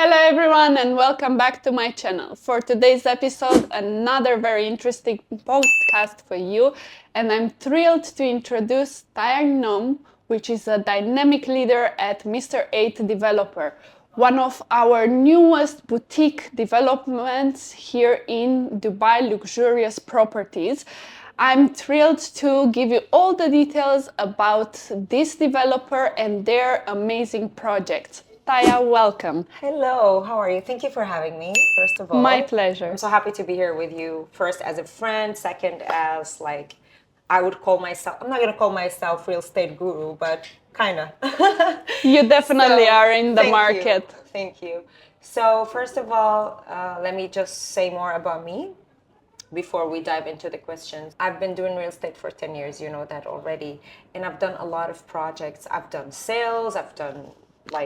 Hello everyone and welcome back to my channel. For today's episode, another very interesting podcast for you, and I'm thrilled to introduce Taya Gnem, which is a dynamic leader at Mr. 8 Developer, one of our newest boutique developments here in Dubai luxurious properties. I'm thrilled to give you all the details about this developer and their amazing projects. Taya, welcome. Hello, how are you? Thank you for having me, first of all. My pleasure. I'm so happy to be here with you, first as a friend, second as I would call myself, I'm not going to call myself real estate guru, but kind of. You definitely are in the market. Thank you. So first of all, let me just say more about me before we dive into the questions. I've been doing real estate for 10 years, you know that already. And I've done a lot of projects. I've done sales, I've done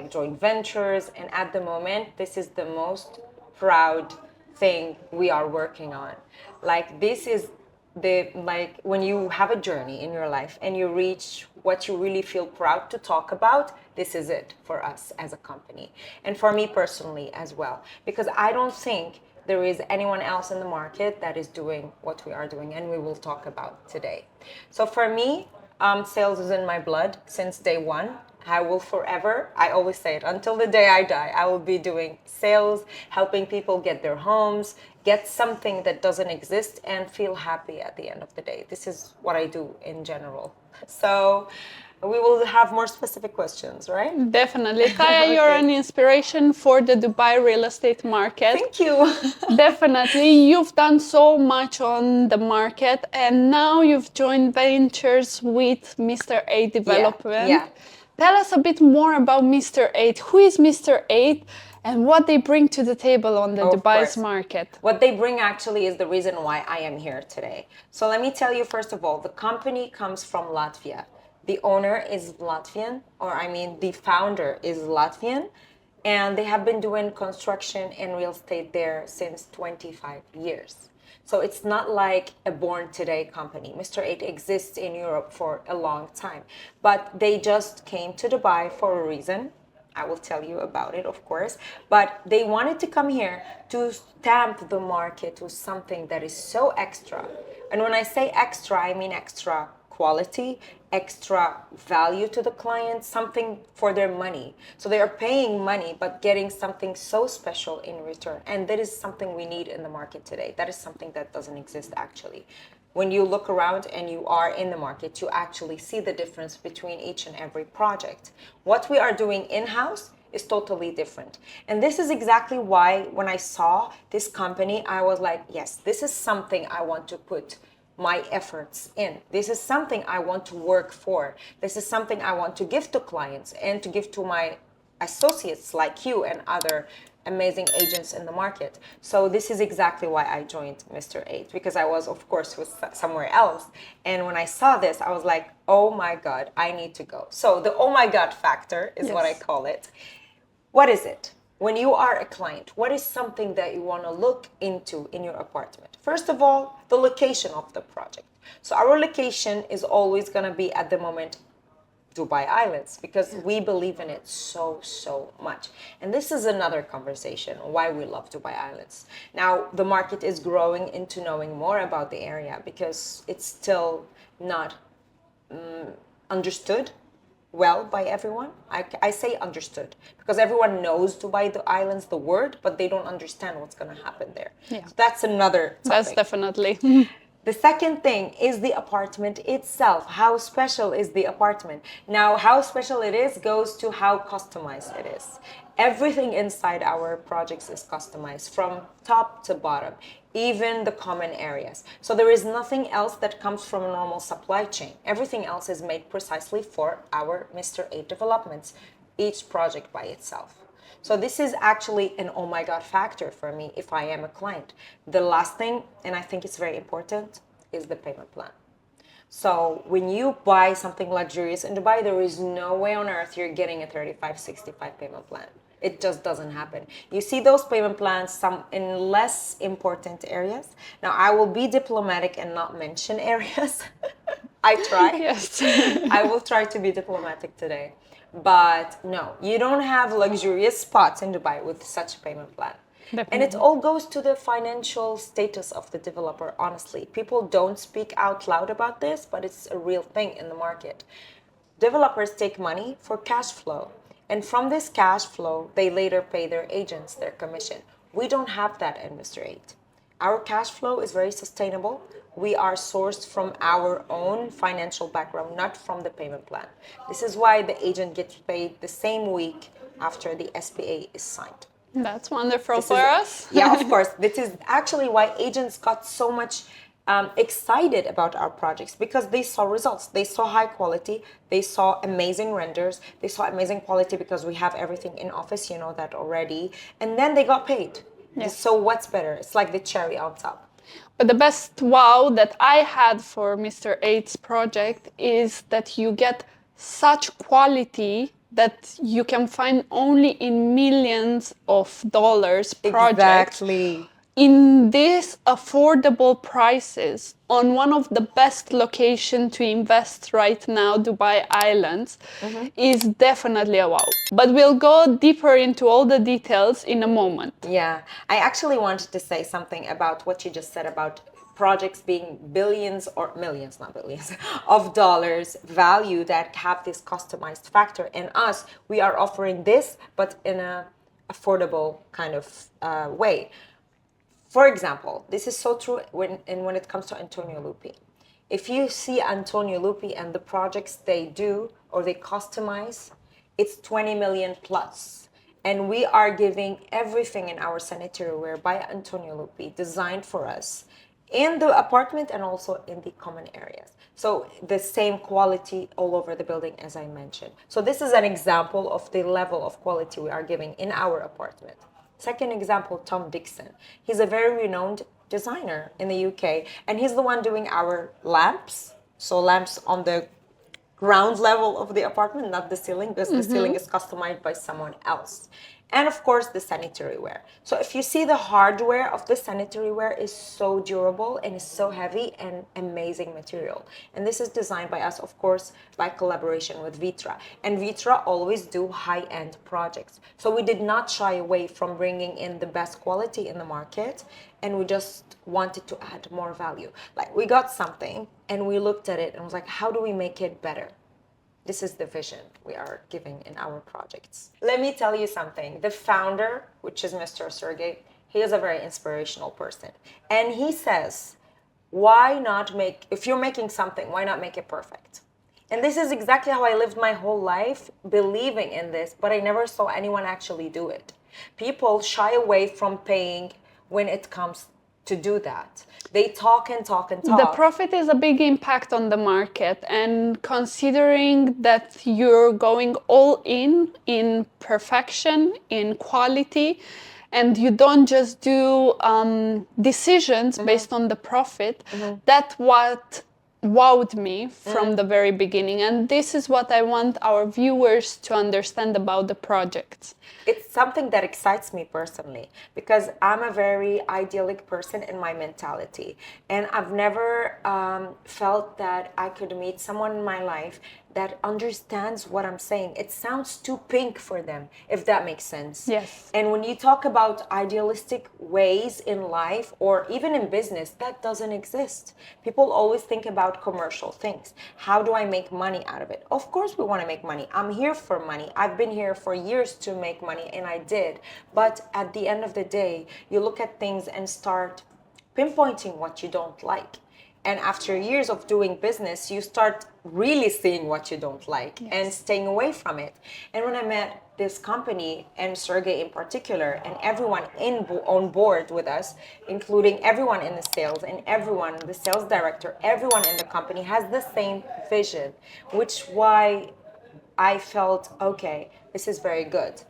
joint ventures, and at the moment this is the most proud thing we are working on. This is the when you have a journey in your life and you reach what you really feel proud to talk about, this is it for us as a company and for me personally as well, because I don't think there is anyone else in the market that is doing what we are doing, and we will talk about today. So for me, sales is in my blood since day one. I will forever, I always say it, until the day I die, I will be doing sales, helping people get their homes, get something that doesn't exist, and feel happy at the end of the day. This is what I do in general. So we will have more specific questions, right? Definitely. Taya, you're an inspiration for the Dubai real estate market. Thank you. Definitely. You've done so much on the market, and now you've joined ventures with Mr. 8 Development. Yeah. Tell us a bit more about Mr. 8. Who is Mr. 8 and what they bring to the table on the Dubai's market? What they bring actually is the reason why I am here today. So let me tell you, first of all, the company comes from Latvia. The owner is Latvian, the founder is Latvian, and they have been doing construction and real estate there since 25 years. So it's not like a born today company. Mr. 8 exists in Europe for a long time, but they just came to Dubai for a reason. I will tell you about it, of course, but they wanted to come here to stamp the market with something that is so extra. And when I say extra, I mean extra quality, extra value to the client, something for their money. So they are paying money, but getting something so special in return. And that is something we need in the market today. That is something that doesn't exist actually. When you look around and you are in the market, you actually see the difference between each and every project. What we are doing in-house is totally different. And this is exactly why when I saw this company, I was like, yes, this is something I want to put my efforts in. This is something I want to work for. This is something I want to give to clients and to give to my associates like you and other amazing agents in the market. So this is exactly why I joined Mr. 8, because I was, of course, with somewhere else. And when I saw this, I was like, oh my God, I need to go. So the oh my God factor is what I call it. What is it? When you are a client, what is something that you want to look into in your apartment? First of all, the location of the project. So our location is always going to be at the moment Dubai Islands, because we believe in it so much. And this is another conversation, why we love Dubai Islands. Now, the market is growing into knowing more about the area because it's still not understood well by everyone. I say understood because everyone knows Dubai, the islands, the word, but they don't understand what's going to happen there. Yeah. So that's another topic. That's definitely. The second thing is the apartment itself. How special is the apartment? Now, how special it is goes to how customized it is. Everything inside our projects is customized from top to bottom, even the common areas. So there is nothing else that comes from a normal supply chain. Everything else is made precisely for our Mr. 8 developments, each project by itself. So this is actually an oh my God factor for me if I am a client. The last thing, and I think it's very important, is the payment plan. So when you buy something luxurious in Dubai, there is no way on earth you're getting a 35-65 payment plan. It just doesn't happen. You see those payment plans some in less important areas. Now I will be diplomatic and not mention areas. I try. Yes. I will try to be diplomatic today. But no, you don't have luxurious spots in Dubai with such a payment plan. And it Definitely. all goes to the financial status of the developer, honestly. People don't speak out loud about this, but it's a real thing in the market. Developers take money for cash flow. And from this cash flow, they later pay their agents their commission. We don't have that in Mr. 8. Our cash flow is very sustainable. We are sourced from our own financial background, not from the payment plan. This is why the agent gets paid the same week after the SPA is signed. That's wonderful This for is, us. yeah, of course. This is actually why agents got so much excited about our projects, because they saw results. They saw high quality. They saw amazing renders. They saw amazing quality because we have everything in office. You know that already. And then they got paid. Yes. So what's better? It's like the cherry on top. But the best wow that I had for Mr. 8's project is that you get such quality that you can find only in millions of dollars projects Exactly. in these affordable prices on one of the best location to invest right now, Dubai Islands, is definitely a wow. But we'll go deeper into all the details in a moment. Yeah, I actually wanted to say something about what you just said about projects being billions or millions, not billions, of dollars value that have this customized factor. And us, we are offering this, but in a affordable kind of way. For example, this is so true when it comes to Antonio Lupi. If you see Antonio Lupi and the projects they do or they customize, it's 20 million plus. And we are giving everything in our sanitary ware by Antonio Lupi, designed for us in the apartment and also in the common areas. So the same quality all over the building, as I mentioned. So this is an example of the level of quality we are giving in our apartment. Second example, Tom Dixon. He's a very renowned designer in the UK, and he's the one doing our lamps. So lamps on the ground level of the apartment, not the ceiling, because the ceiling is customized by someone else. And of course, the sanitary ware. So if you see the hardware of the sanitary ware is so durable and is so heavy and amazing material. And this is designed by us, of course, by collaboration with Vitra. And Vitra always do high-end projects. So we did not shy away from bringing in the best quality in the market, and we just wanted to add more value. Like, we got something and we looked at it and was like, how do we make it better? This is the vision we are giving in our projects. Let me tell you something. The founder, which is Mr. Sergey, he is a very inspirational person. And he says, why not make, if you're making something, why not make it perfect? And this is exactly how I lived my whole life, believing in this, but I never saw anyone actually do it. People shy away from paying when it comes to do that. They talk and talk and talk. The profit is a big impact on the market, and considering that you're going all in perfection, in quality, and you don't just do decisions based on the profit, that's what wowed me from the very beginning. And this is what I want our viewers to understand about the project. It's something that excites me personally, because I'm a very idyllic person in my mentality, and I've never felt that I could meet someone in my life that understands what I'm saying. It sounds too pink for them, if that makes sense. Yes. And when you talk about idealistic ways in life or even in business, that doesn't exist. People always think about commercial things. How do I make money out of it? Of course we want to make money. I'm here for money. I've been here for years to make money, and I did. But at the end of the day, you look at things and start pinpointing what you don't like. And after years of doing business, you start really seeing what you don't like and staying away from it. And when I met this company, and Sergey in particular, and everyone on board with us, including everyone in the sales and everyone, the sales director, everyone in the company has the same vision, which why I felt, okay, this is very good.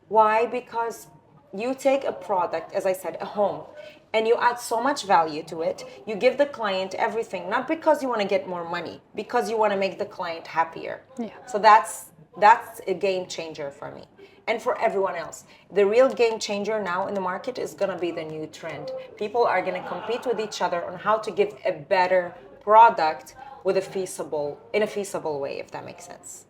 Why? Because you take a product, as I said, a home, and you add so much value to it. You give the client everything, not because you want to get more money, because you want to make the client happier. Yeah. So that's a game changer for me and for everyone else. The real game changer now in the market is going to be the new trend. People are going to compete with each other on how to give a better product with in a feasible way, if that makes sense.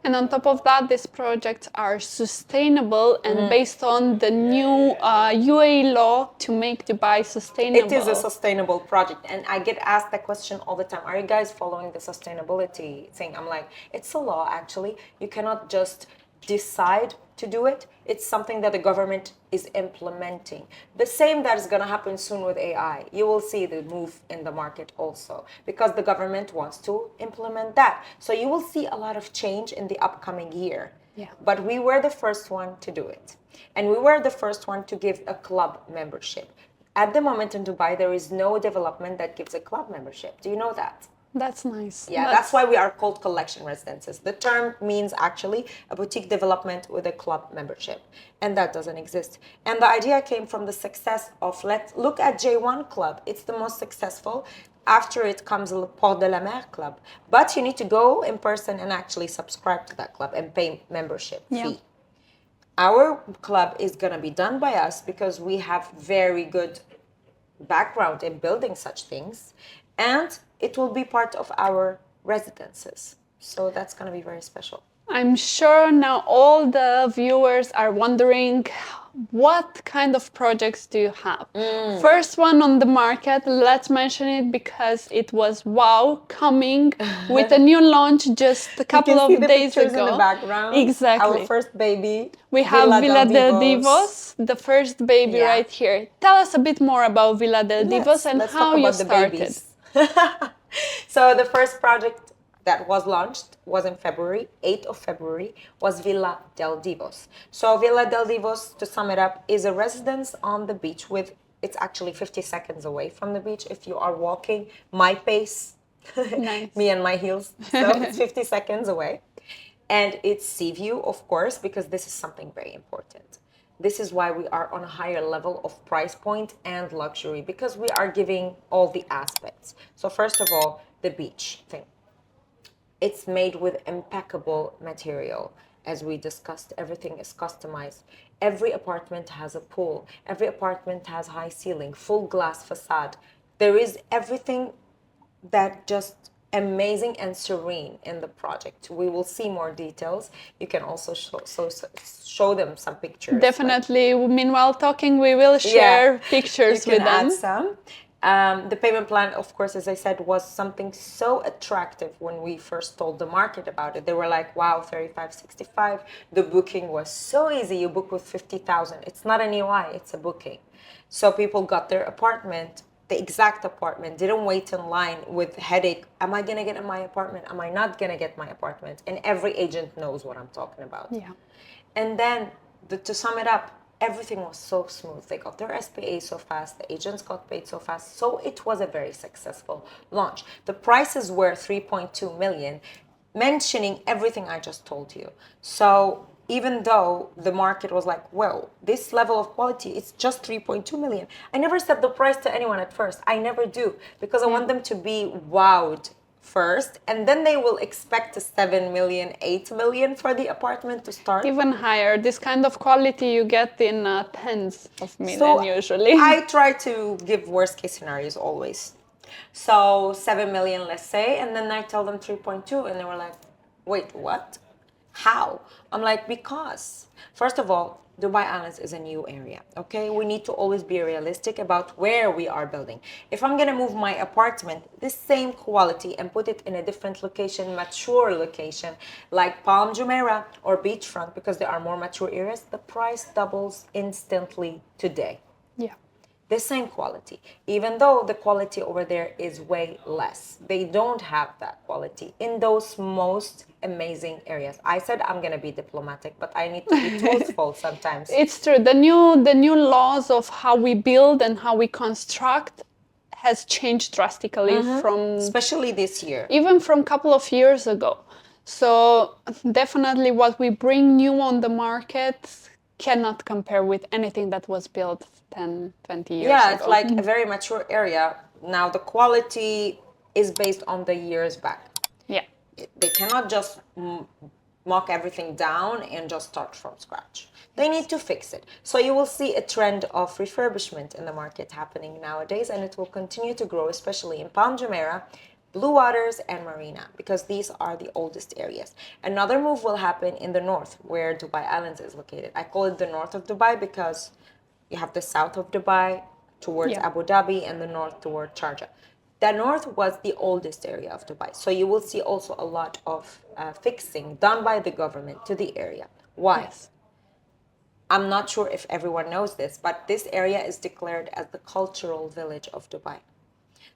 And on top of that, these projects are sustainable and based on the new UAE law to make Dubai sustainable. It is a sustainable project, and I get asked that question all the time. Are you guys following the sustainability thing? I'm like, it's a law actually. You cannot just decide to do it. It's something that the government is implementing. The same that is going to happen soon with AI. You will see the move in the market also because the government wants to implement that. So you will see a lot of change in the upcoming year. Yeah. But we were the first one to do it. And we were the first one to give a club membership. At the moment in Dubai, there is no development that gives a club membership. Do you know that? That's nice. Yeah, that's why we are called collection residences. The term means actually a boutique development with a club membership, and that doesn't exist. And the idea came from the success of, let's look at J1 Club. It's the most successful. After it comes the Port de la Mer Club. But you need to go in person and actually subscribe to that club and pay membership fee. Our club is going to be done by us because we have very good background in building such things, and it will be part of our residences. So that's going to be very special. I'm sure now all the viewers are wondering what kind of projects do you have? First one on the market, let's mention it because it was wow, coming with a new launch just a couple of days ago. In the background. Exactly. Our first baby. We have Villa del Divos, the first baby right here. Tell us a bit more about Villa del Divos and how you started. So the first project that was launched was in February, 8th of February, was Villa del Divos. So Villa del Divos, to sum it up, is a residence on the beach with, it's actually 50 seconds away from the beach if you are walking my pace, Nice. me and my heels, so it's 50 seconds away. And it's sea view, of course, because this is something very important. This is why we are on a higher level of price point and luxury, because we are giving all the aspects. So first of all, the beach thing. It's made with impeccable material. As we discussed, everything is customized. Every apartment has a pool. Every apartment has high ceiling, full glass facade. There is everything that just amazing and serene in the project. We will see more details. You can also show them some pictures. Definitely. Meanwhile, talking, we will share pictures with them. Add some. The payment plan, of course, as I said, was something so attractive when we first told the market about it. They were like, wow, 3565. The booking was so easy. You book with 50,000. It's not an EOI, it's a booking. So people got their apartment, the exact apartment, didn't wait in line with headache. Am I going to get my apartment? Am I not going to get my apartment? And every agent knows what I'm talking about. Yeah. And then, to sum it up, everything was so smooth. They got their SPA so fast. The agents got paid so fast. So it was a very successful launch. The prices were 3.2 million, mentioning everything I just told you. So even though the market was like, well, this level of quality, it's just 3.2 million. I never said the price to anyone at first. I never do, because I want them to be wowed first, and then they will expect a 7 million, 8 million for the apartment to start. Even higher. This kind of quality you get in tens of million usually. I try to give worst case scenarios always. So 7 million, let's say, and then I tell them 3.2, and they were like, wait, what? How? I'm like, because, first of all, Dubai Islands is a new area, okay? We need to always be realistic about where we are building. If I'm gonna move my apartment, the same quality, and put it in a different location, mature location, like Palm Jumeirah or Beachfront, because there are more mature areas, the price doubles instantly today. Yeah. The same quality, even though the quality over there is way less. They don't have that quality in those most amazing areas. I said I'm gonna be diplomatic, but I need to be truthful sometimes. It's true. The new laws of how we build and how we construct has changed drastically from, especially this year, even from a couple of years ago. So definitely what we bring new on the market cannot compare with anything that was built 10, 20 years ago. Yeah, it's like a very mature area. Now the quality is based on the years back. Yeah. They cannot just mock everything down and just start from scratch. They need to fix it. So you will see a trend of refurbishment in the market happening nowadays, and it will continue to grow, especially in Palm Jumeirah, Blue Waters and Marina, because these are the oldest areas. Another move will happen in the north, where Dubai Islands is located. I call it the north of Dubai because you have the south of Dubai towards Yeah. Abu Dhabi and the north toward Sharjah. The north was the oldest area of Dubai. So you will see also a lot of fixing done by the government to the area. Why? Yes. I'm not sure if everyone knows this, but this area is declared as the cultural village of Dubai.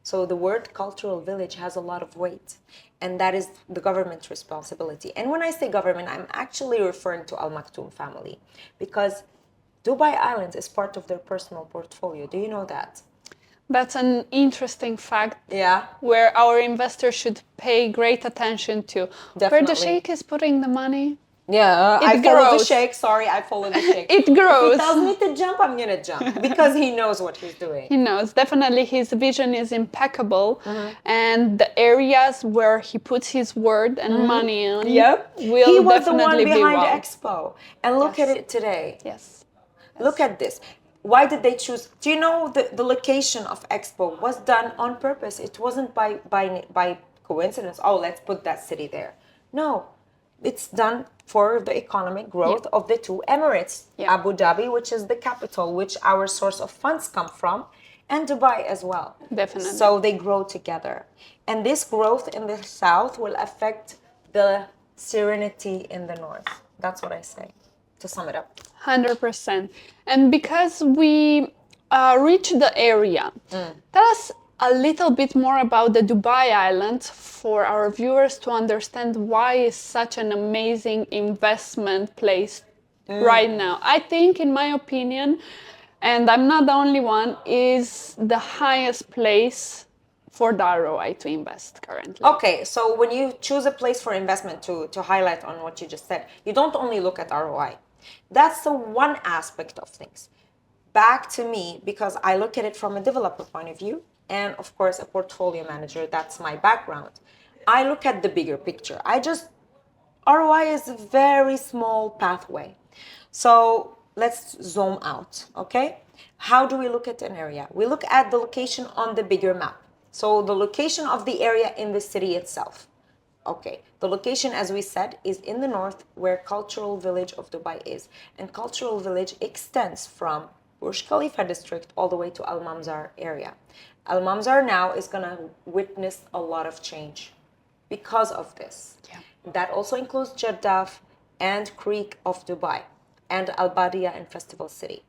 So the word cultural village has a lot of weight, and that is the government's responsibility. And when I say government, I'm actually referring to Al Maktoum family, because Dubai Islands is part of their personal portfolio. Do you know that? That's an interesting fact. Yeah. Where our investors should pay great attention to. Where the Definitely. sheikh is putting the money. Yeah, It I follow the grows. sheikh. Sorry, I follow the sheikh. It If grows. he tells me to jump, I'm gonna jump because he knows what he's doing. He knows. Definitely his vision is impeccable. And the areas where he puts his word and money on Yep. will He was the one definitely be behind wow. Expo. And look Yes. at it today. Yes. Look at this. Why did they choose? Do you know the location of Expo was done on purpose? It wasn't by coincidence. Oh, let's put that city there. No, it's done for the economic growth of the two Emirates, Yeah. Abu Dhabi, which is the capital, which our source of funds come from, and Dubai as well. Definitely. So they grow together. And this growth in the south will affect the serenity in the north. That's what I say, to sum it up. 100%. And because we reached the area, tell us a little bit more about the Dubai island for our viewers to understand why it's such an amazing investment place right now. I think, in my opinion, and I'm not the only one, is the highest place for the ROI to invest currently. Okay, so when you choose a place for investment, to highlight on what you just said, you don't only look at ROI. That's the one aspect of things. Back to me, because I look at it from a developer point of view, and of course a portfolio manager, that's my background. I look at the bigger picture. ROI is a very small pathway. So let's zoom out, okay? How do we look at an area? We look at the location on the bigger map. So the location of the area in the city itself. Okay, the location, as we said, is in the north where Cultural Village of Dubai is. And Cultural Village extends from Burj Khalifa district all the way to Al Mamzar area. Al Mamzar now is going to witness a lot of change because of this. Yeah. That also includes Jeddah and Creek of Dubai and Al Badia and Festival City.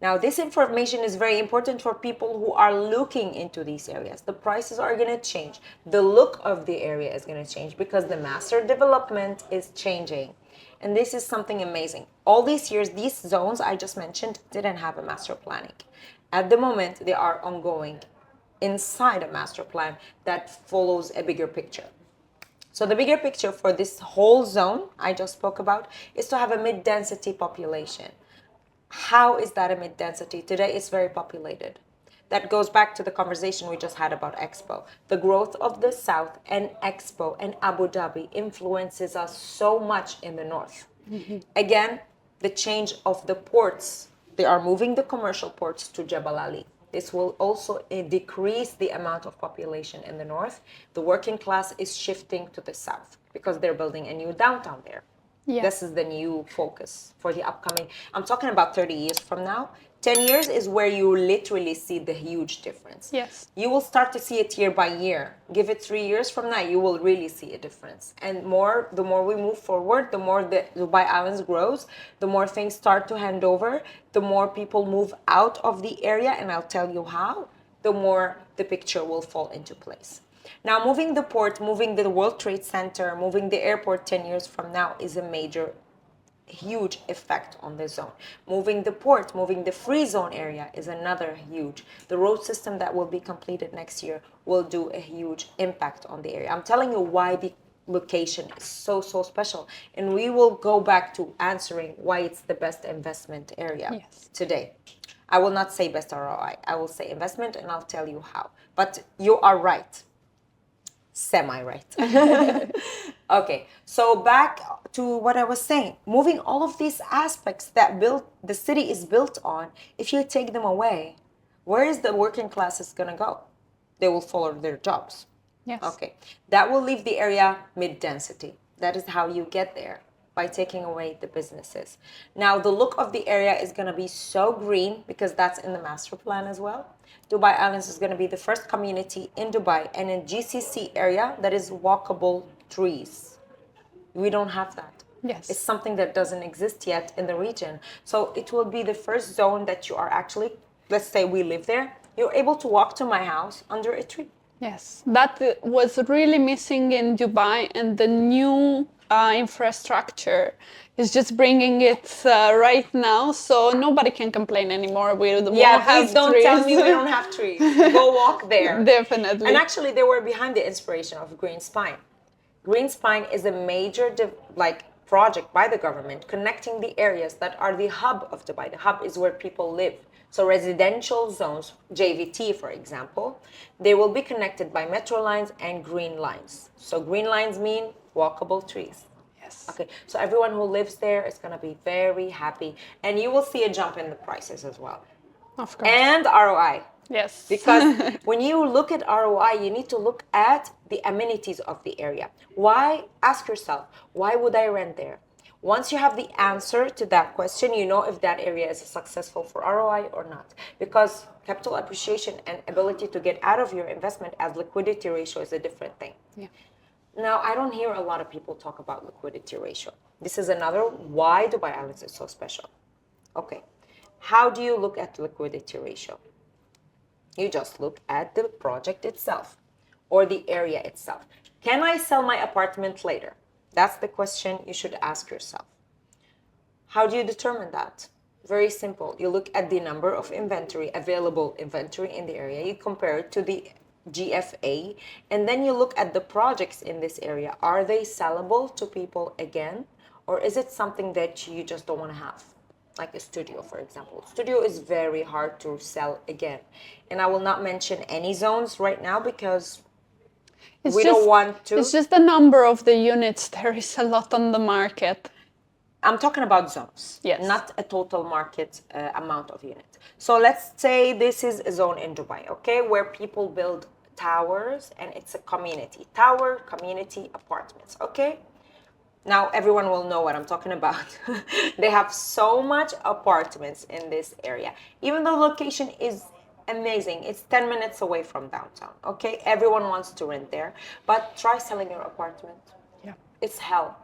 Now, this information is very important for people who are looking into these areas. The prices are going to change. The look of the area is going to change because the master development is changing. And this is something amazing. All these years, these zones I just mentioned didn't have a master planning. At the moment, they are ongoing inside a master plan that follows a bigger picture. So the bigger picture for this whole zone I just spoke about is to have a mid-density population. How is that a mid-density? Today it's very populated. That goes back to the conversation we just had about Expo. The growth of the South and Expo and Abu Dhabi influences us so much in the North. Again, the change of the ports. They are moving the commercial ports to Jebel Ali. This will also decrease the amount of population in the North. The working class is shifting to the South because they're building a new downtown there. Yeah. This is the new focus for the upcoming. I'm talking about 30 years from now. 10 years is where you literally see the huge difference. Yes. You will start to see it year by year. Give it 3 years from now, you will really see a difference. And the more we move forward, the more the Dubai Islands grows, the more things start to hand over, the more people move out of the area, and I'll tell you how, the more the picture will fall into place. Now, moving the port, moving the World Trade Center, moving the airport 10 years from now is a major, huge effect on the zone. Moving the port, moving the free zone area is another huge. The road system that will be completed next year will do a huge impact on the area. I'm telling you why the location is so special. And we will go back to answering why it's the best investment area today. I will not say best ROI. I will say investment, and I'll tell you how. But you are right. Semi-right. Okay, so back to what I was saying. Moving all of these aspects that the city is built on, if you take them away, where is the working class is going to go? They will follow their jobs. Yes. Okay. That will leave the area mid-density. That is how you get there, by taking away the businesses. Now, the look of the area is going to be so green because that's in the master plan as well. Dubai Islands is going to be the first community in Dubai and in GCC area that is walkable trees. We don't have that. Yes. It's something that doesn't exist yet in the region. So it will be the first zone that you are actually, let's say we live there, you're able to walk to my house under a tree. Yes, that was really missing in Dubai, and the new infrastructure is just bringing it right now, so nobody can complain anymore. We won't Yeah, have please don't trees. tell me we don't have trees. Go walk there. Definitely. And actually, they were behind the inspiration of Green Spine. Green Spine is a major project by the government connecting the areas that are the hub of Dubai. The hub is where people live. So residential zones, JVT for example, they will be connected by metro lines and green lines. So green lines mean walkable trees. Yes. Okay, so everyone who lives there is going to be very happy, and you will see a jump in the prices as well. Of course. And ROI. Yes. Because when you look at ROI, you need to look at the amenities of the area. Why? Ask yourself, why would I rent there? Once you have the answer to that question, you know if that area is successful for ROI or not. Because capital appreciation and ability to get out of your investment as liquidity ratio is a different thing. Yeah. Now, I don't hear a lot of people talk about liquidity ratio. This is another why Dubai Islands is so special. Okay, how do you look at liquidity ratio? You just look at the project itself or the area itself. Can I sell my apartment later? That's the question you should ask yourself. How do you determine that? Very simple. You look at the number of available inventory in the area. You compare it to the GFA, and then you look at the projects in this area. Are they sellable to people again? Or is it something that you just don't want to have? Like a studio, for example. Studio is very hard to sell again. And I will not mention any zones right now because we don't want to. It's just the number of the units. There is a lot on the market. I'm talking about zones, yes, not a total market amount of units. So let's say this is a zone in Dubai, okay, where people build towers and it's a community. Tower, community, apartments, okay? Now everyone will know what I'm talking about. They have so much apartments in this area. Even though the location is amazing, it's 10 minutes away from downtown, okay? Everyone wants to rent there, but try selling your apartment. Yeah. It's hell.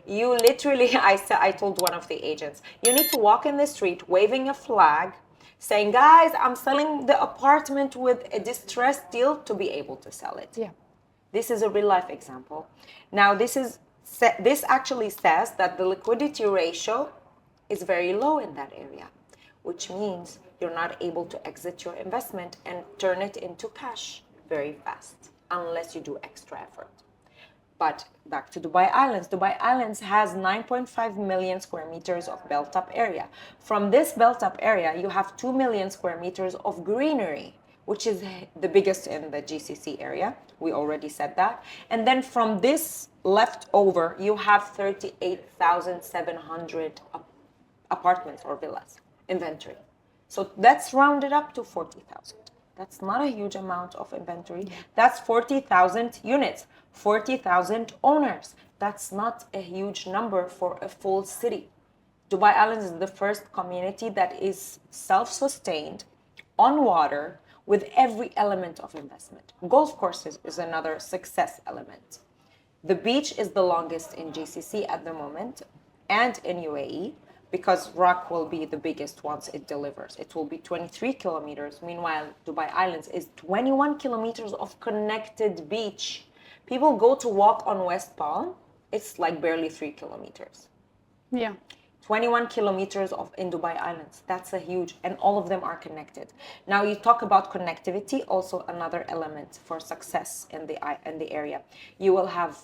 You literally, I told one of the agents, you need to walk in the street waving a flag saying, guys, I'm selling the apartment with a distressed deal to be able to sell it. Yeah. This is a real life example. Now, this actually says that the liquidity ratio is very low in that area, which means you're not able to exit your investment and turn it into cash very fast unless you do extra effort. But back to Dubai Islands. Dubai Islands has 9.5 million square meters of built-up area. From this built-up area, you have 2 million square meters of greenery, which is the biggest in the GCC area. We already said that. And then from this left over, you have 38,700 apartments or villas inventory. So that's rounded up to 40,000. That's not a huge amount of inventory. That's 40,000 units, 40,000 owners. That's not a huge number for a full city. Dubai Islands is the first community that is self-sustained on water with every element of investment. Golf courses is another success element. The beach is the longest in GCC at the moment and in UAE, because Rock will be the biggest once it delivers. It will be 23 kilometers. Meanwhile, Dubai Islands is 21 kilometers of connected beach. People go to walk on West Palm. It's like barely 3 kilometers. Yeah. 21 kilometers in Dubai Islands. That's a huge, and all of them are connected. Now you talk about connectivity, also another element for success in the area. You will have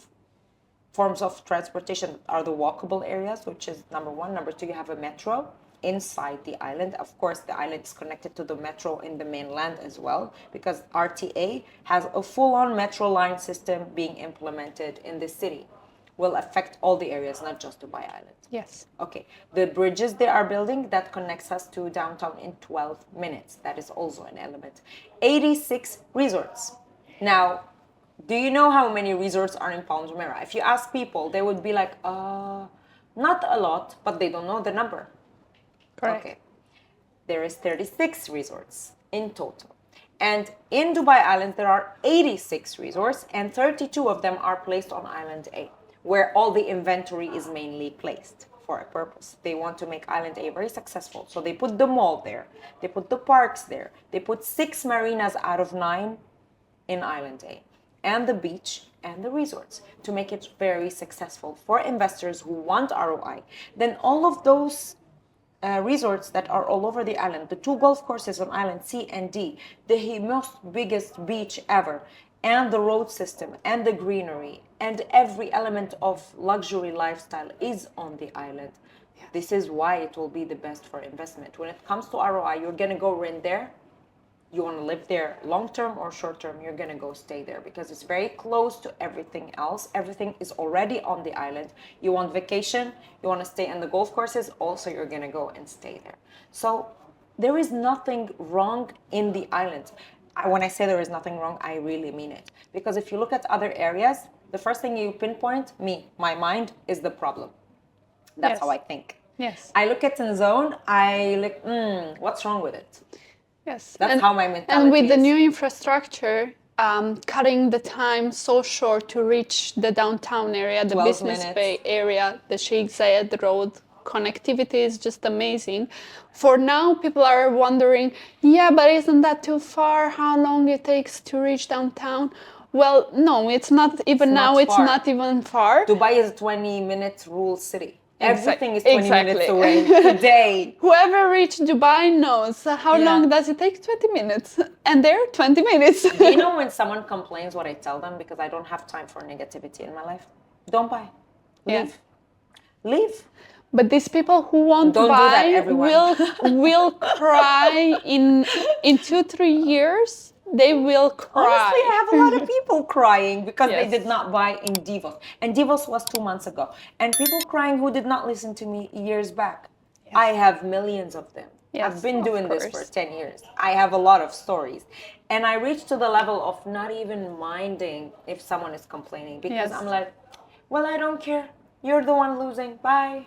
forms of transportation are the walkable areas, which is number one. Number two, you have a metro inside the island. Of course, the island is connected to the metro in the mainland as well, because RTA has a full-on metro line system being implemented in the city. Will affect all the areas, not just Dubai Island. Yes. Okay. The bridges they are building, that connects us to downtown in 12 minutes. That is also an element. 86 resorts. Now, Do you know how many resorts are in Palm Jumeirah? If you ask people, they would be like, not a lot, but they don't know the number. Correct. Okay. There is 36 resorts in total. And in Dubai Island, there are 86 resorts, and 32 of them are placed on Island A, where all the inventory is mainly placed for a purpose. They want to make Island A very successful. So they put the mall there, they put the parks there, they put 6 marinas out of 9 in Island A, and the beach and the resorts to make it very successful for investors who want ROI. Then all of those resorts that are all over the island, the 2 golf courses on Island C and D, the most biggest beach ever, and the road system and the greenery and every element of luxury lifestyle is on the island. Yes. This is why it will be the best for investment. When it comes to ROI, you're going to go rent there. You want to live there long term or short term, you're going to go stay there because it's very close to everything else. Everything is already on the island. You want vacation, you want to stay in the golf courses, also you're going to go and stay there. So there is nothing wrong in the island. When I say there is nothing wrong, I really mean it. Because if you look at other areas, the first thing you pinpoint, my mind, is the problem. That's how I think. Yes. I look at a zone, I like, what's wrong with it? Yes. That's how my mentality And with is. the new infrastructure, cutting the time so short to reach the downtown area, the business bay area, the Sheikh Zayed Road, connectivity is just amazing. For now, people are wondering, yeah, but isn't that too far? How long it takes to reach downtown? Well, no, it's not even now. It's not even far. Dubai is a 20-minute rule city. Everything is 20 minutes away today. Whoever reached Dubai knows how long does it take? 20 minutes. And they're 20 minutes. Do you know when someone complains what I tell them because I don't have time for negativity in my life? Don't buy. Leave. Leave. But these people who won't buy will cry in 2-3 years. They will cry. Honestly, I have a lot of people crying because they did not buy in Divos. And Divos was 2 months ago. And people crying who did not listen to me years back. Yes. I have millions of them. Yes, I've been doing this for 10 years. I have a lot of stories. And I reached to the level of not even minding if someone is complaining. Because I'm like, well, I don't care. You're the one losing. Bye.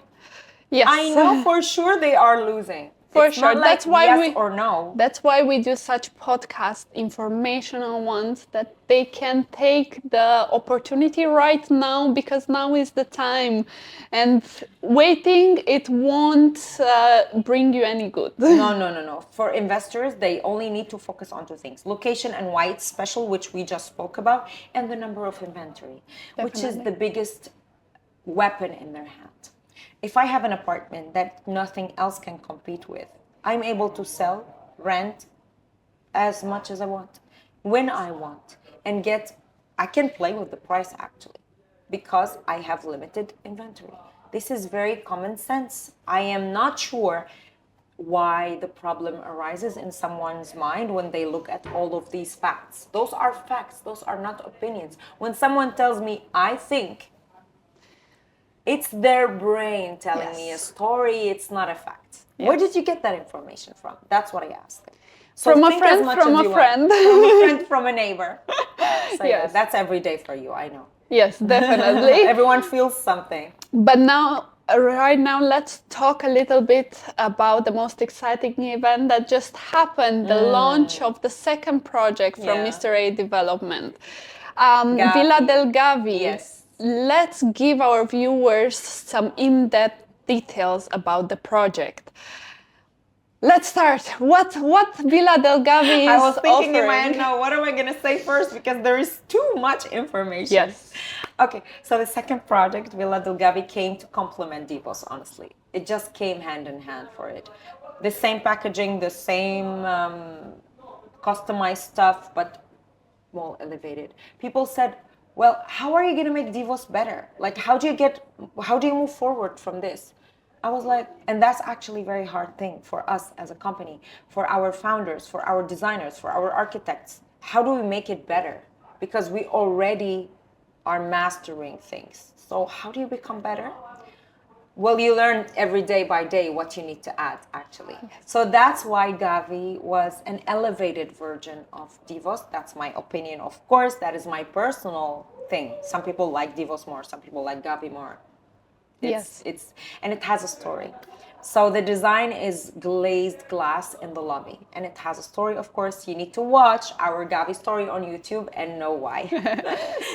Yes. I know for sure they are losing. For sure. That's why yes or no. That's why we do such podcast, informational ones, that they can take the opportunity right now because now is the time. And waiting, it won't bring you any good. No. For investors, they only need to focus on 2 things. Location and why it's special, which we just spoke about, and the number of inventory, which is the biggest weapon in their hand. If I have an apartment that nothing else can compete with, I'm able to sell, rent as much as I want, when I want, and I can play with the price actually, because I have limited inventory. This is very common sense. I am not sure why the problem arises in someone's mind when they look at all of these facts. Those are facts, those are not opinions. When someone tells me, I think, it's their brain telling me a story, it's not a fact. Yes. Where did you get that information from? That's what I asked. So from a friend, from a neighbor. So that's every day for you, I know. Yes, definitely. Everyone feels something. But right now, let's talk a little bit about the most exciting event that just happened, the launch of the second project from Mr. A Development. Villa Delgavi. Yes. Let's give our viewers some in-depth details about the project. Let's start. What Villa Delgavi is I was thinking offering? in my head, no, what am I going to say first? Because there is too much information. Yes. Okay, so the second project, Villa Delgavi, came to complement Divos, honestly. It just came hand in hand for it. The same packaging, the same customized stuff, but more elevated. People said, well, how are you going to make Divos better? Like, how do you move forward from this? I was like, and that's actually a very hard thing for us as a company, for our founders, for our designers, for our architects. How do we make it better? Because we already are mastering things. So how do you become better? Well, you learn every day by day what you need to add, actually. So that's why GAVI was an elevated version of Divos. That's my opinion, of course. That is my personal thing. Some people like Divos more, some people like GAVI more. And it has a story. So the design is glazed glass in the lobby, and it has a story. Of course, you need to watch our GAVI story on YouTube and know why.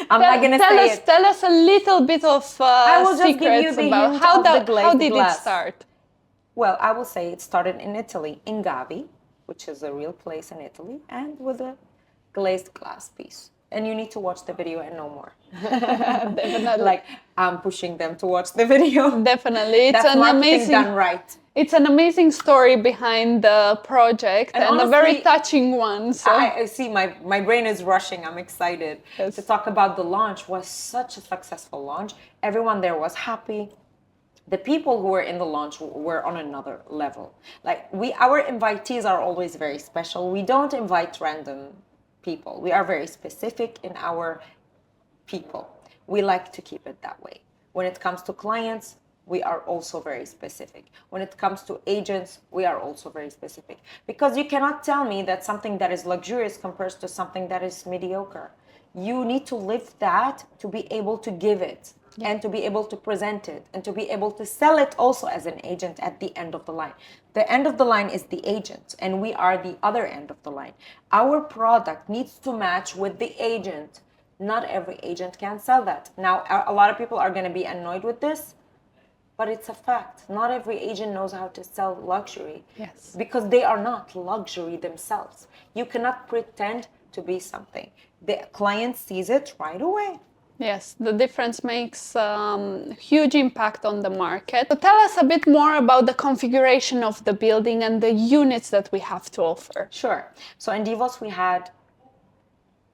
I'm not gonna say it. Tell us a little bit of I will just give you secrets the about hint how of the glazed did glass. it start? Well, I will say it started in Italy, in GAVI, which is a real place in Italy, and with a glazed glass piece. And you need to watch the video and know more. Definitely. Like, I'm pushing them to watch the video. Definitely. It's That's an marketing amazing done right. It's an amazing story behind the project, and honestly, a very touching one. So I see my brain is rushing. I'm excited to talk about the launch. Was such a successful launch. Everyone there was happy. The people who were in the launch were on another level. Like our invitees are always very special. We don't invite random people. We are very specific in our people. We like to keep it that way. When it comes to clients, we are also very specific. When it comes to agents, we are also very specific. Because you cannot tell me that something that is luxurious compares to something that is mediocre. You need to live that to be able to give it. And to be able to present it and to be able to sell it also as an agent at the end of the line. The end of the line is the agent, and we are the other end of the line. Our product needs to match with the agent. Not every agent can sell that. Now, a lot of people are going to be annoyed with this, but it's a fact. Not every agent knows how to sell luxury. Yes. Because they are not luxury themselves. You cannot pretend to be something. The client sees it right away. Yes, the difference makes huge impact on the market. So tell us a bit more about the configuration of the building and the units that we have to offer. Sure. So in Divos, we had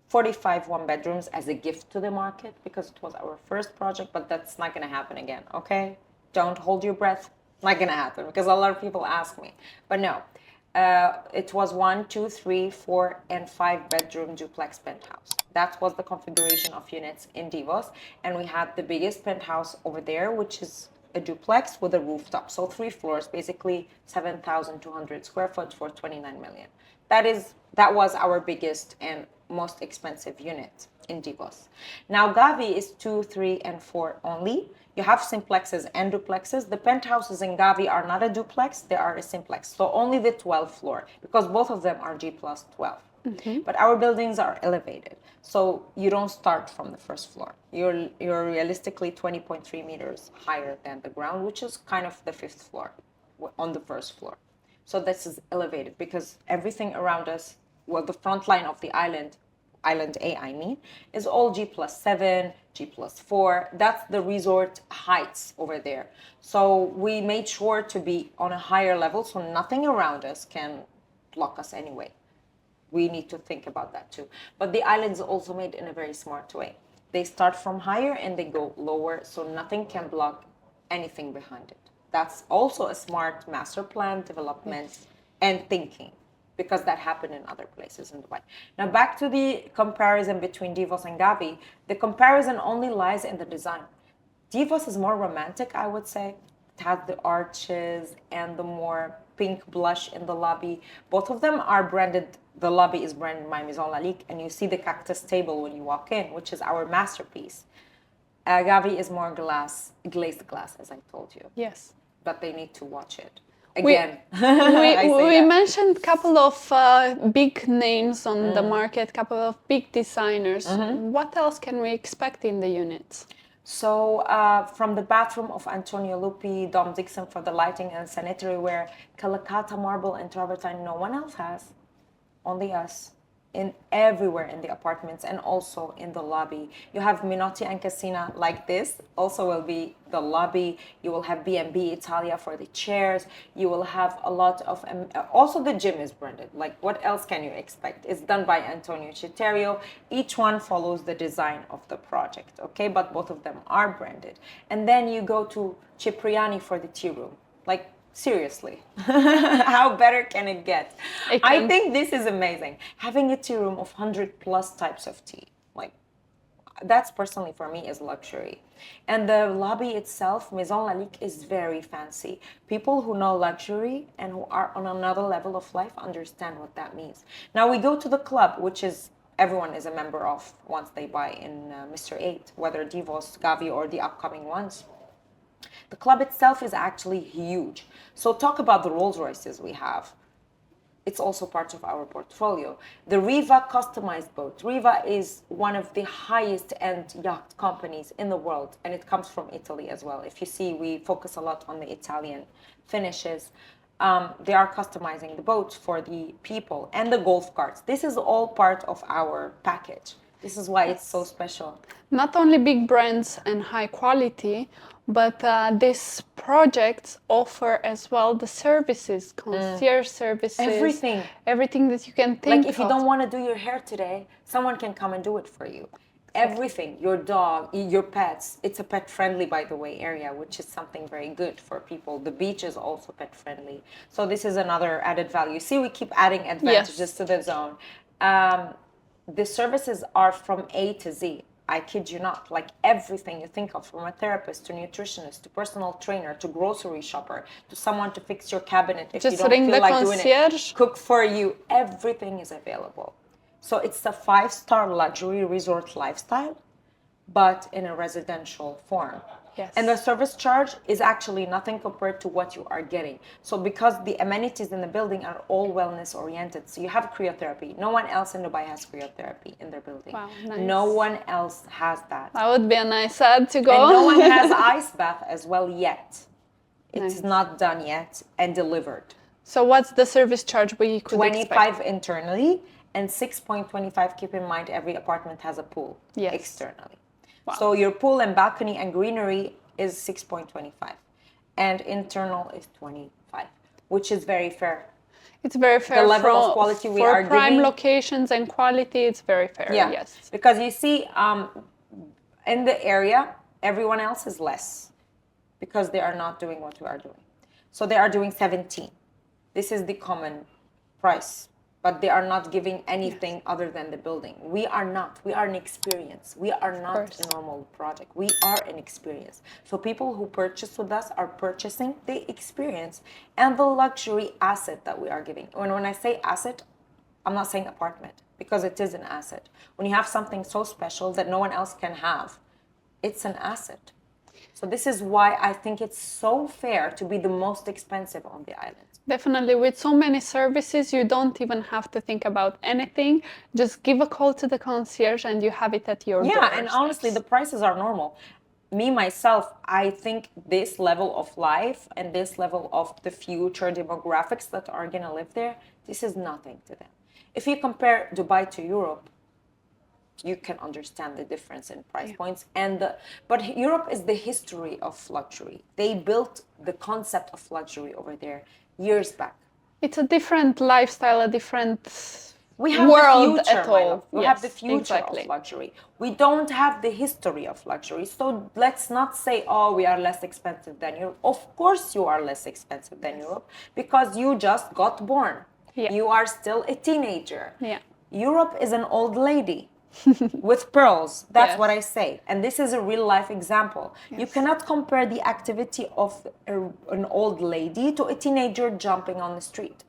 45 one bedrooms as a gift to the market because it was our first project, but that's not going to happen again, okay? Don't hold your breath. Not going to happen because a lot of people ask me. But no, it was 1, 2, 3, 4, and 5 bedroom duplex penthouse. That was the configuration of units in Divos. And we had the biggest penthouse over there, which is a duplex with a rooftop. So 3 floors, basically 7,200 square foot for 29 million. That was our biggest and most expensive unit in Divos. Now GAVI is 2, 3, and 4 only. You have simplexes and duplexes. The penthouses in GAVI are not a duplex, they are a simplex. So only the 12th floor, because both of them are G plus 12. Mm-hmm. But our buildings are elevated. So you don't start from the first floor. You're realistically 20.3 meters higher than the ground, which is kind of the 5th floor on the first floor. So this is elevated because everything around us, well, the front line of the island A, I mean, is all G plus 7, G plus 4. That's the resort heights over there. So we made sure to be on a higher level so nothing around us can block us anyway. We need to think about that too. But the island's also made in a very smart way. They start from higher and they go lower so nothing can block anything behind it. That's also a smart master plan development and thinking, because that happened in other places in Dubai. Now back to the comparison between Divos and GAVI. The comparison only lies in the design. Divos is more romantic, I would say. It has the arches and the more pink blush in the lobby. Both of them are branded. The lobby is branded by Maison Lalique, and you see the cactus table when you walk in, which is our masterpiece. GAVI is more glazed glass, as I told you. Yes. But they need to watch it. Again, we mentioned a couple of big names on the market, couple of big designers. Mm-hmm. What else can we expect in the units? So from the bathroom of Antonio Lupi, Dom Dixon for the lighting and sanitary ware, Calacata marble and travertine no one else has, only us. In everywhere in the apartments and also in the lobby. You have Minotti and Cassina like this, also will be the lobby. You will have B&B Italia for the chairs. You will have a lot of, also the gym is branded. Like what else can you expect? It's done by Antonio Citerio. Each one follows the design of the project, okay? But both of them are branded. And then you go to Cipriani for the tea room. Like, seriously, how better can it get? I think this is amazing. Having a tea room of 100 plus types of tea. Like, that's personally for me is luxury. And the lobby itself, Maison Lalique, is very fancy. People who know luxury and who are on another level of life understand what that means. Now we go to the club, which is everyone is a member of once they buy in Mr. 8, whether Divos, GAVI, or the upcoming ones. The club itself is actually huge. So talk about the Rolls Royces we have. It's also part of our portfolio. The Riva customized boat. Riva is one of the highest end yacht companies in the world, and it comes from Italy as well. If you see, we focus a lot on the Italian finishes. They are customizing the boats for the people and the golf carts. This is all part of our package. This is why it's so special. Not only big brands and high quality, but these projects offer as well the services, concierge services. Everything that you can think of. Like if you don't want to do your hair today, someone can come and do it for you. Everything, your dog, your pets. It's a pet-friendly, by the way, area, which is something very good for people. The beach is also pet-friendly. So this is another added value. See, we keep adding advantages to the zone. The services are from A to Z. I kid you not, like everything you think of, from a therapist to nutritionist to personal trainer to grocery shopper to someone to fix your cabinet if you don't feel like doing it, cook for you, everything is available. So it's a 5-star luxury resort lifestyle, but in a residential form. Yes. And the service charge is actually nothing compared to what you are getting. So because the amenities in the building are all wellness oriented. So you have cryotherapy. No one else in Dubai has cryotherapy in their building. Wow, nice. No one else has that. That would be a nice ad to go. And no one has ice bath as well yet. It's not done yet and delivered. So what's the service charge we could 25 internally and 6.25, keep in mind every apartment has a pool externally. Wow. So your pool and balcony and greenery is 6.25 and internal is 25, which is very fair. It's very fair. The level of quality we are giving. For prime locations and quality, it's very fair, yes. Because you see, in the area, everyone else is less because they are not doing what we are doing. So they are doing 17. This is the common price. But they are not giving anything other than the building. We are not. We are an experience. We are not a normal project. We are an experience. So people who purchase with us are purchasing the experience and the luxury asset that we are giving. When I say asset, I'm not saying apartment because it is an asset. When you have something so special that no one else can have, it's an asset. So this is why I think it's so fair to be the most expensive on the island. Definitely. With so many services, you don't even have to think about anything. Just give a call to the concierge and you have it at your door. Yeah, and honestly, the prices are normal. Me, myself, I think this level of life and this level of the future demographics that are going to live there, this is nothing to them. If you compare Dubai to Europe, you can understand the difference in price points. But Europe is the history of luxury. They built the concept of luxury over there years back. It's a different lifestyle, a different world at all. We have the future of luxury. We don't have the history of luxury. So let's not say, oh, we are less expensive than Europe. Of course you are less expensive than Europe because you just got born. Yeah. You are still a teenager. Yeah. Europe is an old lady. With pearls, that's what I say, and this is a real life example. You cannot compare the activity of an old lady to a teenager jumping on the street.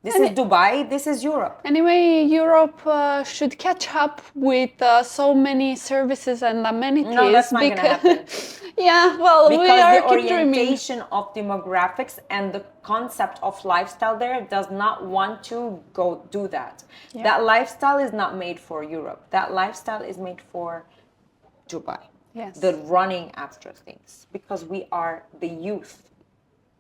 This is Dubai, this is Europe. Anyway, Europe should catch up with so many services and amenities. No, that's not going to happen. Yeah, well, because we are the orientation of demographics and the concept of lifestyle there does not want to go do that. Yeah. That lifestyle is not made for Europe. That lifestyle is made for Dubai. Yes. The running after things, because we are the youth.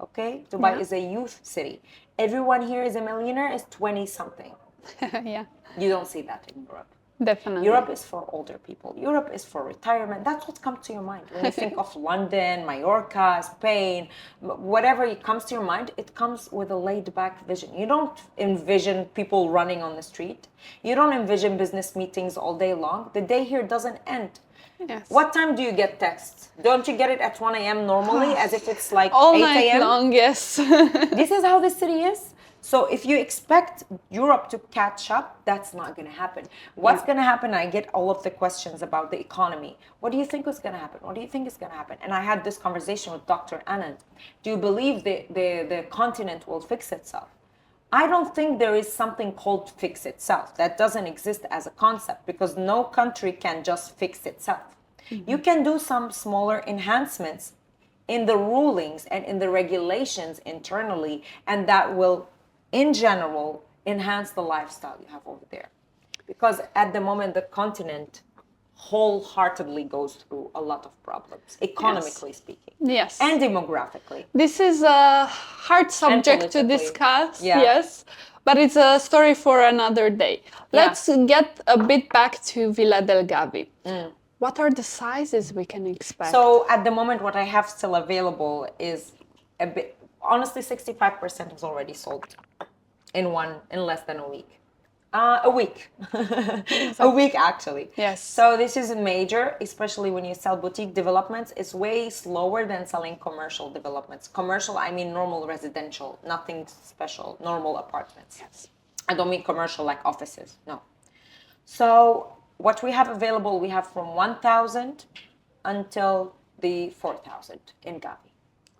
Okay? Dubai is a youth city. Everyone here is a millionaire is 20 something. Yeah. You don't see that in Europe. Definitely. Europe is for older people. Europe is for retirement. That's what comes to your mind. When you think of London, Mallorca, Spain, whatever it comes to your mind, it comes with a laid-back vision. You don't envision people running on the street. You don't envision business meetings all day long. The day here doesn't end. Yes. What time do you get texts? Don't you get it at 1 a.m. normally, as if it's like all 8 night a.m.? long, yes. This is how the city is. So if you expect Europe to catch up, that's not going to happen. What's going to happen? I get all of the questions about the economy. What do you think is going to happen? What do you think is going to happen? And I had this conversation with Dr. Anand. Do you believe the continent will fix itself? I don't think there is something called fix itself. That doesn't exist as a concept because no country can just fix itself. You can do some smaller enhancements in the rulings and in the regulations internally, and that will, in general, enhance the lifestyle you have over there. Because at the moment, the continent wholeheartedly goes through a lot of problems, economically speaking. Yes. And demographically. This is a hard subject to politically. discuss, Yeah. yes, but it's a story for another day. Let's get a bit back to Villa Delgavi. What are the sizes we can expect? So at the moment, what I have still available is a bit, honestly, 65% is already sold in less than a week. A week. A week, actually. Yes. So this is major, especially when you sell boutique developments. It's way slower than selling commercial developments. Commercial, I mean normal residential, nothing special, normal apartments. Yes. I don't mean commercial like offices, no. So what we have available, we have from 1,000 until the 4,000 in GAVI.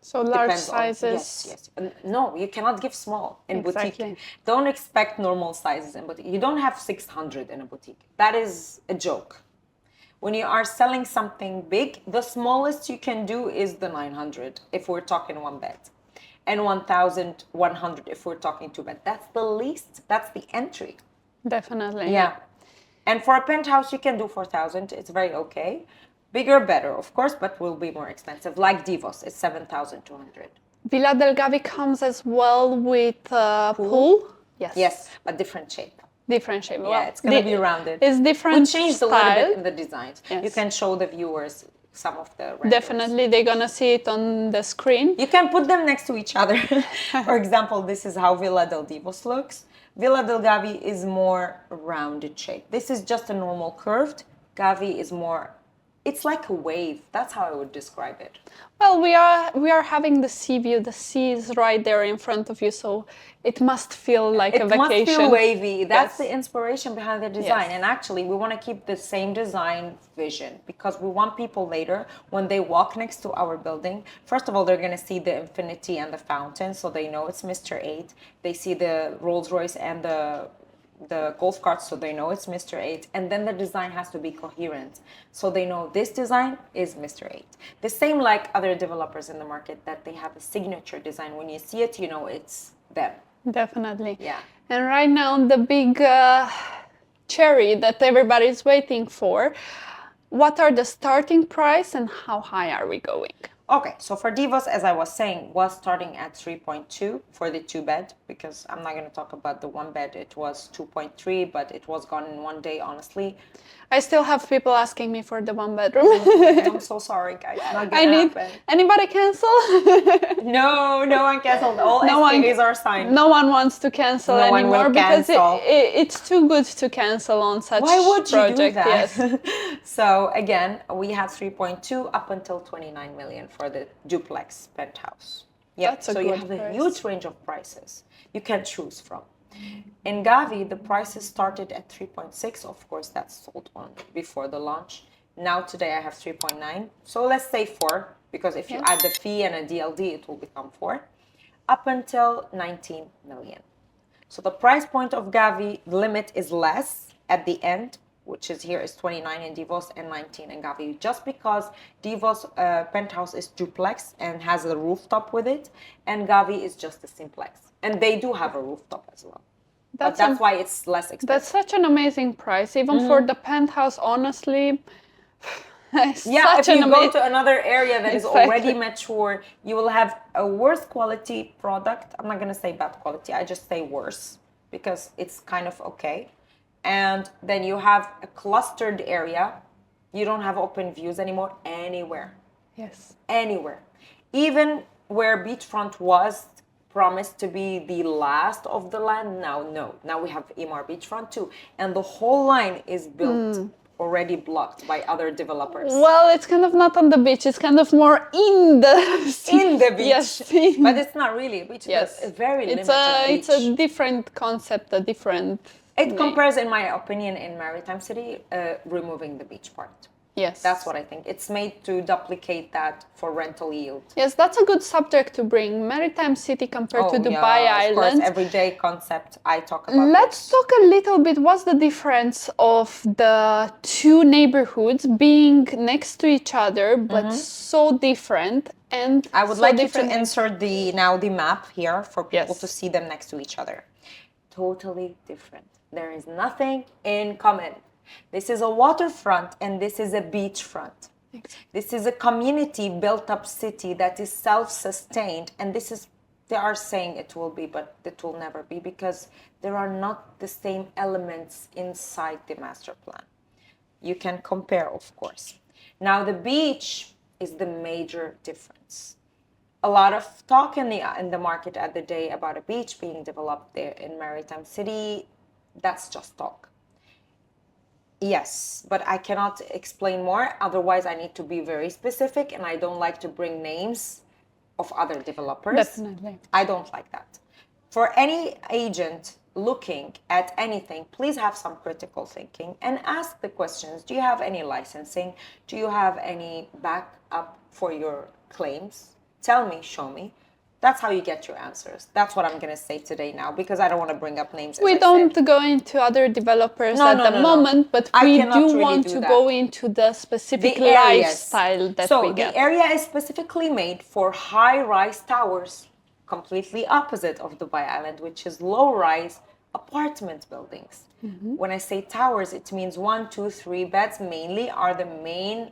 So large Depends on- sizes. Yes. No, you cannot give small in Exactly. boutique. Don't expect normal sizes in boutique. You don't have 600 in a boutique. That is a joke. When you are selling something big, the smallest you can do is the 900 if we're talking one bed, and 1,100 if we're talking two bed. That's the least. That's the entry. Definitely. Yeah. And for a penthouse, you can do 4,000. It's very okay. Bigger, better, of course, but will be more expensive. Like Divos, it's 7,200. Villa Delgavi comes as well with a pool. Yes. Yes, but different shape. Different shape. Yeah, it's going to be rounded. It's different We changed style. a little bit in the designs. Yes. You can show the viewers some of the renders. Definitely, they're gonna see it on the screen. You can put them next to each other. For example, this is how Villa del Divos looks. Villa del Gavi is more rounded shape. This is just a normal curved. Gavi is more, it's like a wave. That's how I would describe it. Well, we are having the sea view. The sea is right there in front of you, so it must feel like a It vacation. must feel wavy. That's Yes. the inspiration behind the design. Yes. And actually, we want to keep the same design vision because we want people later, when they walk next to our building, first of all, they're going to see the infinity and the fountain, so they know it's Mr. 8. They see the Rolls Royce and the golf carts, so they know it's Mr. 8. And then the design has to be coherent, so they know this design is Mr. 8. The same like other developers in the market, that they have a signature design. When you see it, you know it's them. Definitely. Yeah. And right now, the big cherry that everybody's waiting for. What are the starting price and how high are we going? Okay, so for Divos, as I was saying, was starting at 3.2 for the two bed, because I'm not going to talk about the one bed. It was 2.3, but it was gone in one day, honestly. I still have people asking me for the one bedroom. I'm so sorry, guys. Not I gonna need happen. anybody cancel? No one canceled. All No one- SPAs are signed. No one wants to cancel No one will anymore because cancel. it's too good to cancel on such Why would you project. do that? Yes. So again, we have 3.2 up until 29 million for the duplex penthouse. Yeah, That's a so you good have a price. huge range of prices you can choose from. In Gavi, the prices started at 3.6. Of course, that's sold on before the launch. Now today I have 3.9. So let's say 4, because if you add the fee and a DLD, it will become 4. Up until 19 million. So the price point of Gavi limit is less at the end, which is here is 29 in Divos and 19 in Gavi. Just because Divos penthouse is duplex and has a rooftop with it, and Gavi is just a simplex. And they do have a rooftop as well. But that's why it's less expensive. That's such an amazing price, even for the penthouse. Honestly, it's Yeah, such if you an go to another area that is already Exactly. mature, you will have a worse quality product. I'm not going to say bad quality, I just say worse because it's kind of okay. And then you have a clustered area. You don't have open views anymore anywhere. Yes. Anywhere. Even where beachfront was promised to be the last of the land, now no. Now we have Emaar beachfront too. And the whole line is built already blocked by other developers? Well, it's kind of not on the beach. It's kind of more in the In the beach. Yes, but it's not really a beach. yes. It's a very It's limited beach. It's a different concept, a different. It compares, in my opinion, in Maritime City, removing the beach part. Yes. That's what I think. It's made to duplicate that for rental yield. Yes, that's a good subject to bring. Maritime City compared to Dubai Island. Of course, everyday concept I talk about. Let's talk a little bit. What's the difference of the two neighborhoods being next to each other, but so different? And I would like you to insert the map here for people to see them next to each other. Totally different. There is nothing in common. This is a waterfront and this is a beachfront. Exactly. This is a community built up city that is self-sustained, and this is, they are saying it will be, but it will never be because there are not the same elements inside the master plan. You can compare, of course. Now the beach is the major difference. A lot of talk in the market at the day about a beach being developed there in Maritime City. That's just talk. Yes, but I cannot explain more. Otherwise, I need to be very specific, and I don't like to bring names of other developers. Definitely. I don't like that. For any agent looking at anything, please have some critical thinking and ask the questions. Do you have any licensing? Do you have any backup for your claims? Tell me, show me. That's how you get your answers. That's what I'm going to say today now, because I don't want to bring up names. We don't go into other developers at the moment, but we do want to go into the specific lifestyle that we get. So the area is specifically made for high-rise towers, completely opposite of Dubai Island, which is low-rise apartment buildings. When I say towers, it means 1, 2, 3 beds mainly are the main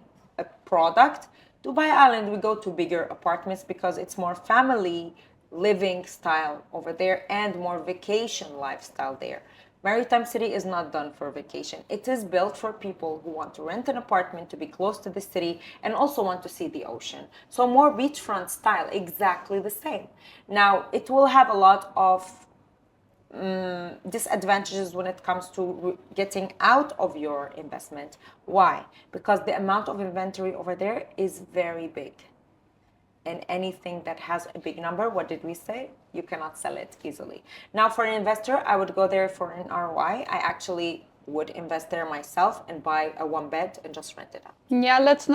product. Dubai Island, we go to bigger apartments because it's more family living style over there and more vacation lifestyle there. Maritime City is not done for vacation. It is built for people who want to rent an apartment to be close to the city and also want to see the ocean. So more beachfront style, exactly the same. Now, it will have a lot of disadvantages when it comes to getting out of your investment. Why? Because the amount of inventory over there is very big, and anything that has a big number, what did we say? You cannot sell it easily. Now, for an investor, I would go there for an ROI. I actually would invest there myself and buy a 1 bed and just rent it out. Yeah, let's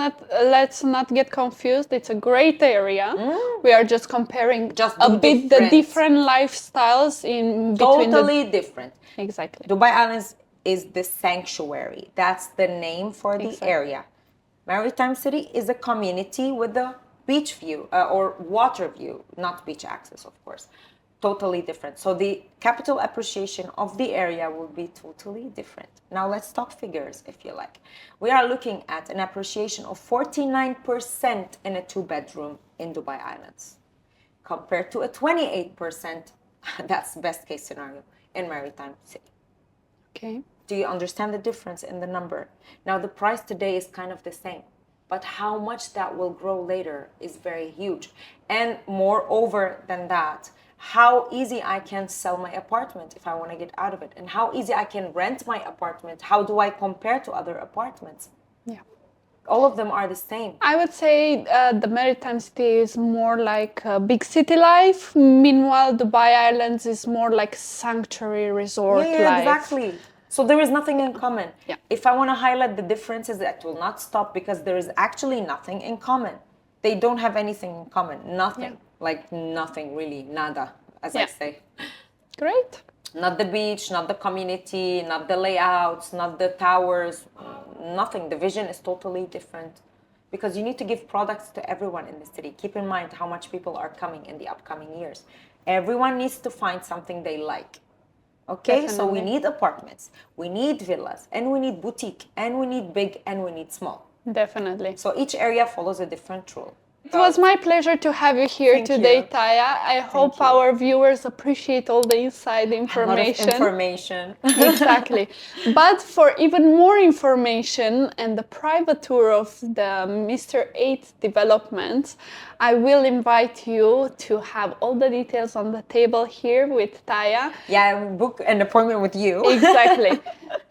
not get confused. It's a great area. We are just comparing the different lifestyles in between. Totally different. Exactly. Dubai Islands is the sanctuary. That's the name for the area. Maritime City is a community with a beach view or water view, not beach access, of course. Totally different. So the capital appreciation of the area will be totally different. Now let's talk figures, if you like. We are looking at an appreciation of 49% in a 2-bedroom in Dubai Islands, compared to a 28%, that's best case scenario, in Maritime City. Okay. Do you understand the difference in the number? Now the price today is kind of the same, but how much that will grow later is very huge. And moreover than that, how easy I can sell my apartment if I want to get out of it, and how easy I can rent my apartment. How do I compare to other apartments? Yeah. All of them are the same. I would say the Maritime City is more like big city life. Meanwhile, Dubai Islands is more like sanctuary resort life. Exactly. So there is nothing in common. Yeah. If I want to highlight the differences, that will not stop, because there is actually nothing in common. They don't have anything in common. Nothing. Yeah. Like nothing, really. Nada, as I say. Great. Not the beach, not the community, not the layouts, not the towers, nothing. The vision is totally different, because you need to give products to everyone in the city. Keep in mind how much people are coming in the upcoming years. Everyone needs to find something they like. Okay, Definitely. so we need apartments, we need villas, and we need boutique, and we need big, and we need small. Definitely. So each area follows a different rule. It was my pleasure to have you here today, Taya. I hope our viewers appreciate all the inside information. A lot of information. Exactly. But for even more information and the private tour of the Mr. 8 developments, I will invite you to have all the details on the table here with Taya. Yeah, book an appointment with you. Exactly.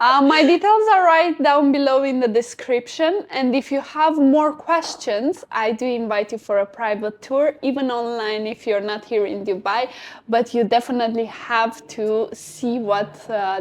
My details are right down below in the description. And if you have more questions, I do invite you for a private tour, even online if you're not here in Dubai. But you definitely have to see what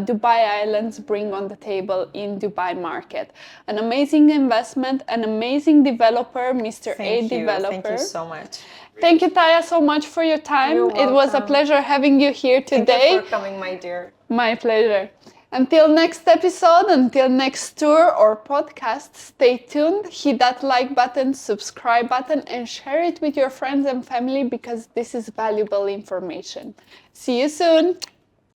Dubai Islands bring on the table in Dubai market. An amazing investment, an amazing developer, Mr. A Developer. Thank you so much. Thank you, Taya, so much for your time. You're It was a welcome. pleasure having you here today. Thank you for coming, my dear. My pleasure. Until next episode, until next tour or podcast, stay tuned, hit that like button, subscribe button, and share it with your friends and family because this is valuable information. See you soon.